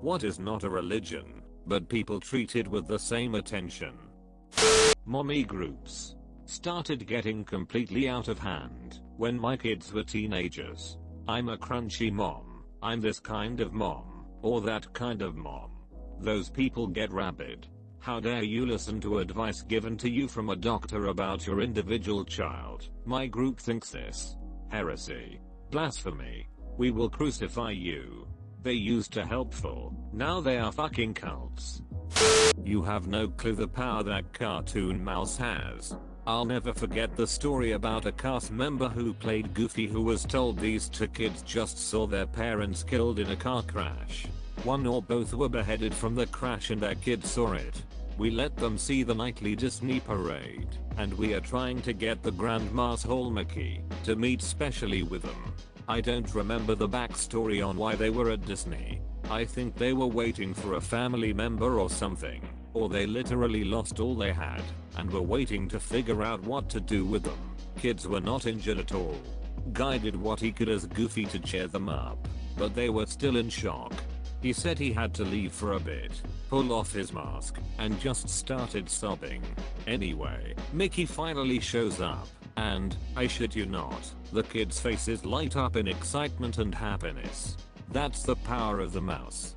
What is not a religion, but people treated with the same attention? Mommy groups started getting completely out of hand when my kids were teenagers. I'm a crunchy mom, I'm this kind of mom, or that kind of mom. Those people get rabid. How dare you listen to advice given to you from a doctor about your individual child? My group thinks this. Heresy. Blasphemy. We will crucify you. They used to helpful, now they are fucking cults. You have no clue the power that cartoon mouse has. I'll never forget the story about a cast member who played Goofy who was told these two kids just saw their parents killed in a car crash. One or both were beheaded from the crash and their kids saw it. We let them see the nightly Disney parade, and we are trying to get the Grandmas Hall Mickey to meet specially with them. I don't remember the backstory on why they were at Disney. I think they were waiting for a family member or something, or they literally lost all they had, and were waiting to figure out what to do with them. Kids were not injured at all. Guy did what he could as Goofy to cheer them up, but they were still in shock. He said he had to leave for a bit, pull off his mask, and just started sobbing. Anyway, Mickey finally shows up, and, I shit you not, the kids' faces light up in excitement and happiness. That's the power of the mouse.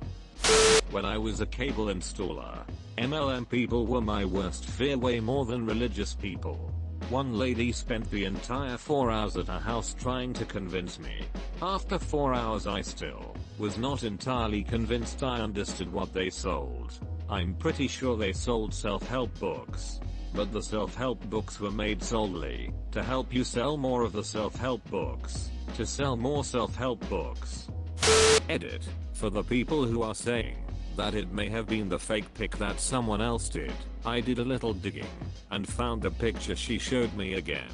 When I was a cable installer, MLM people were my worst fear way more than religious people. One lady spent the entire 4 hours at her house trying to convince me. After 4 hours I still was not entirely convinced I understood what they sold. I'm pretty sure they sold self-help books. But the self-help books were made solely to help you sell more of the self-help books, to sell more self-help books. Edit. For the people who are saying that it may have been the fake pic that someone else did, I did a little digging and found the picture she showed me again.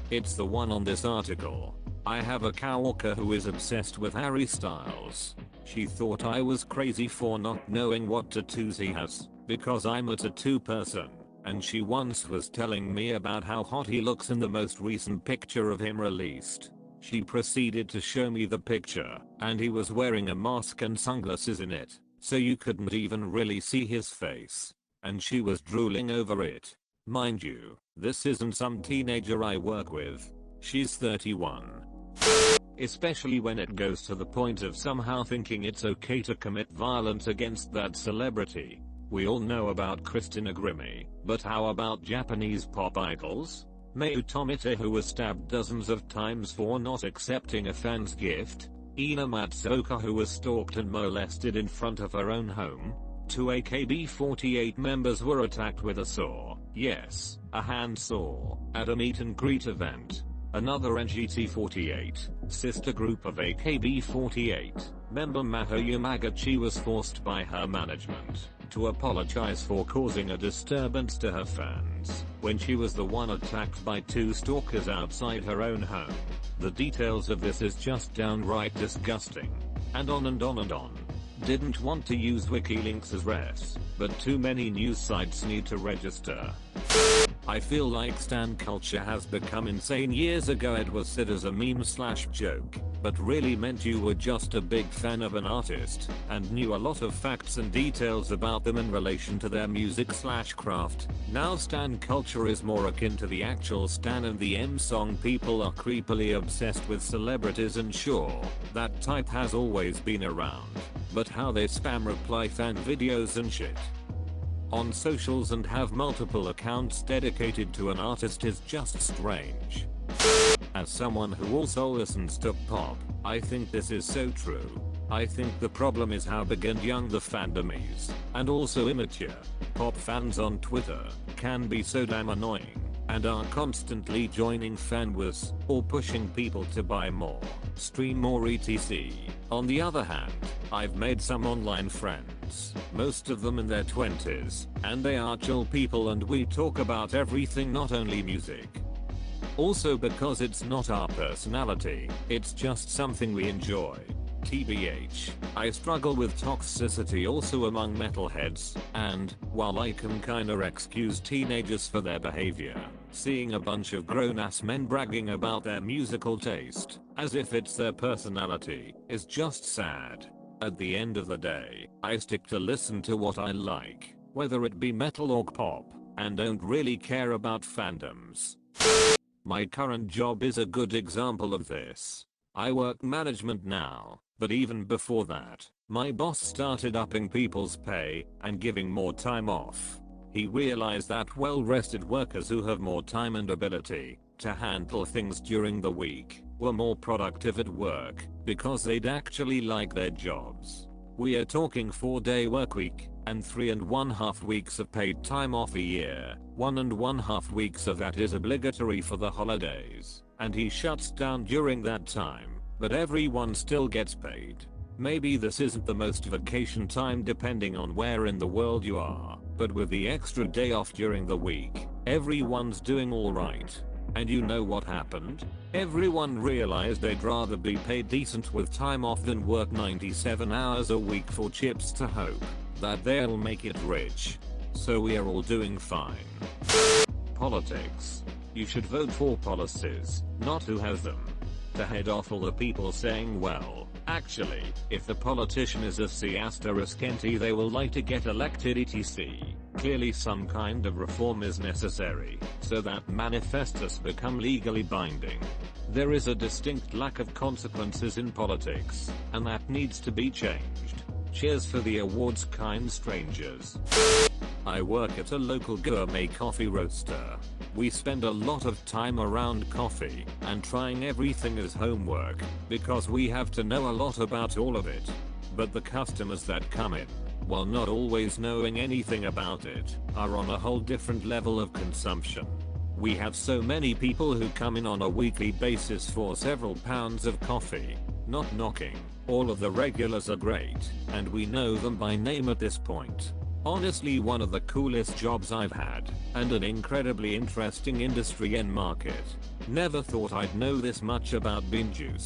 It's the one on this article. I have a coworker who is obsessed with Harry Styles. She thought I was crazy for not knowing what tattoos he has, because I'm a tattoo person. And she once was telling me about how hot he looks in the most recent picture of him released. She proceeded to show me the picture, and he was wearing a mask and sunglasses in it, so you couldn't even really see his face. And she was drooling over it. Mind you, this isn't some teenager I work with. She's 31. Especially when it goes to the point of somehow thinking it's okay to commit violence against that celebrity. We all know about Christina Grimmie, but how about Japanese pop idols? Mayu Tomita, who was stabbed dozens of times for not accepting a fan's gift? Ina Matsuoka, who was stalked and molested in front of her own home? 2 AKB48 members were attacked with a saw, yes, a hand saw, at a meet and greet event. Another NGT48, sister group of AKB48, member Maho Yamagachi was forced by her management to apologize for causing a disturbance to her fans when she was the one attacked by 2 stalkers outside her own home. The details of this is just downright disgusting. And on and on and on. Didn't want to use WikiLeaks as refs, but too many news sites need to register. I feel like stan culture has become insane. Years ago it was said as a meme/joke, but really meant you were just a big fan of an artist and knew a lot of facts and details about them in relation to their music/craft. Now stan culture is more akin to the actual stan and the M song. People are creepily obsessed with celebrities, and sure, that type has always been around, but how they spam reply fan videos and shit on socials and have multiple accounts dedicated to an artist is just strange. As someone who also listens to pop, I think this is so true. I think the problem is how big and young the fandom is, and also immature. Pop fans on Twitter can be so damn annoying, and are constantly joining fan wars or pushing people to buy more, stream more etc. On the other hand, I've made some online friends, most of them in their 20s, and they are chill people and we talk about everything, not only music. Also because it's not our personality, it's just something we enjoy. TBH, I struggle with toxicity also among metalheads, and, while I can kinda excuse teenagers for their behavior, seeing a bunch of grown-ass men bragging about their musical taste, as if it's their personality, is just sad. At the end of the day, I stick to listen to what I like, whether it be metal or pop, and don't really care about fandoms. My current job is a good example of this. I work management now, but even before that, my boss started upping people's pay and giving more time off. He realized that well-rested workers who have more time and ability to handle things during the week were more productive at work because they'd actually like their jobs. We are talking 4-day work week and 3.5 weeks of paid time off a year. 1.5 weeks of that is obligatory for the holidays, and he shuts down during that time, but everyone still gets paid. Maybe this isn't the most vacation time depending on where in the world you are, but with the extra day off during the week, everyone's doing alright. And you know what happened? Everyone realized they'd rather be paid decent with time off than work 97 hours a week for chips to hope that they'll make it rich. So we are all doing fine. Politics. You should vote for policies, not who has them. To head off all the people saying, well, actually, if the politician is a C***NT they will like to get elected etc. Clearly some kind of reform is necessary, so that manifestos become legally binding. There is a distinct lack of consequences in politics, and that needs to be changed. Cheers for the awards, kind strangers. I work at a local gourmet coffee roaster. We spend a lot of time around coffee and trying everything as homework because we have to know a lot about all of it. But the customers that come in, while not always knowing anything about it, are on a whole different level of consumption. We have so many people who come in on a weekly basis for several pounds of coffee. Not knocking, all of the regulars are great, and we know them by name at this point. Honestly, one of the coolest jobs I've had, and an incredibly interesting industry and market. Never thought I'd know this much about bean juice.